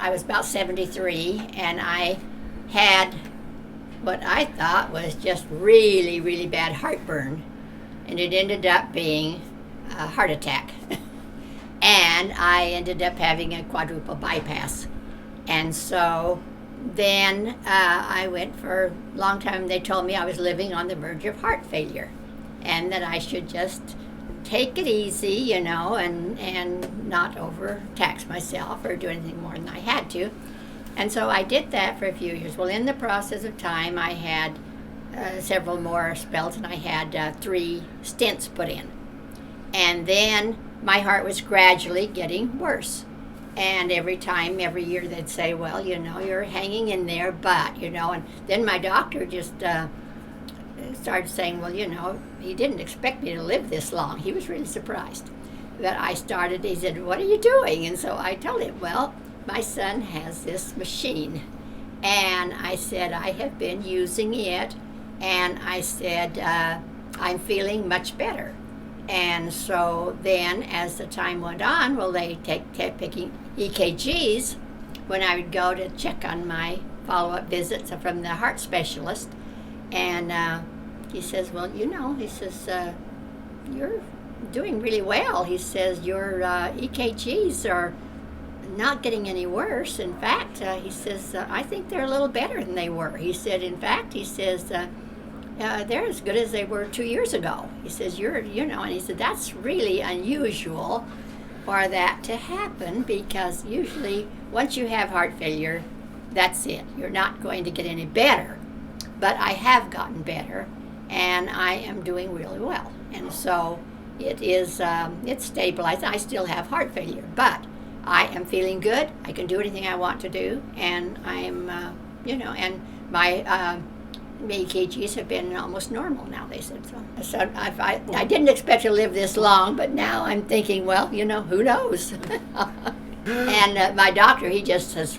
I was about 73, and I had what I thought was just really, really bad heartburn, and it ended up being a heart attack. And I ended up having a quadruple bypass. And so then I went for a long time. They told me I was living on the verge of heart failure, and that I should just take it easy, you know, and not overtax myself or do anything more than I had to. And so I did that for a few years. Well, in the process of time, I had several more spells, and I had 3 stents put in. And then my heart was gradually getting worse. And every year they'd say, well, you know, you're hanging in there, but, you know, and then my doctor just started saying, well, you know, he didn't expect me to live this long. He was really surprised that I started. He said, what are you doing? And so I told him, well, my son has this machine. And I said, I have been using it. And I said, I'm feeling much better. And so then as the time went on, well, they kept picking EKGs when I would go to check on my follow-up visits from the heart specialist. And he says, well, you know, he says, you're doing really well. He says, your EKGs are not getting any worse. In fact, he says, I think they're a little better than they were. He said, in fact, he says, they're as good as they were 2 years ago. He says, you know, and he said, that's really unusual for that to happen, because usually once you have heart failure, that's it. You're not going to get any better. But I have gotten better, and I am doing really well. And so it is, it's stabilized. I still have heart failure, but I am feeling good. I can do anything I want to do, and I'm, you know, and my EKGs have been almost normal now, they said. So I didn't expect to live this long, but now I'm thinking, well, you know, who knows? And my doctor, he just says,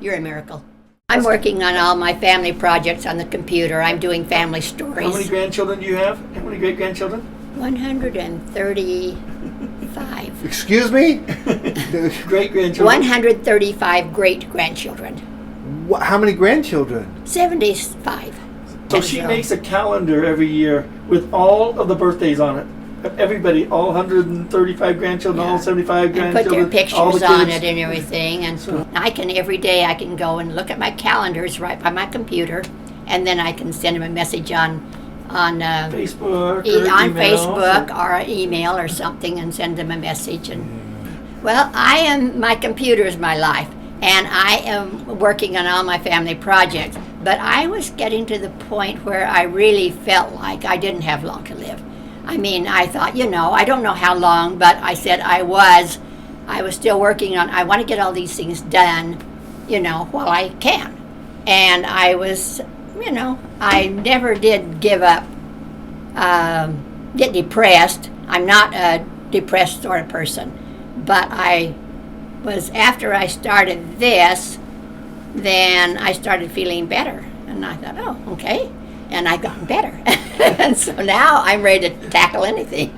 you're a miracle. I'm working on all my family projects on the computer. I'm doing family stories. How many grandchildren do you have? How many great-grandchildren? 135. Excuse me? Great-grandchildren? 135 great-grandchildren. How many grandchildren? 75. So she makes a calendar every year with all of the birthdays on it. Everybody, all 135 grandchildren, all 75 grandchildren. And put their pictures all the on kids. it and everything. And so I can, every day I can go and look at my calendars right by my computer, and then I can send them a message on Facebook, Facebook or email or something, and send them a message. And well, my computer is my life, and I am working on all my family projects. But I was getting to the point where I really felt like I didn't have long to live. I mean, I thought, you know, I don't know how long, but I said I was still working on, I want to get all these things done, you know, while I can. And I was, you know, I never did give up, get depressed. I'm not a depressed sort of person. But I was, after I started this, then I started feeling better. And I thought, oh, okay. And I've gotten better. And so now I'm ready to tackle anything.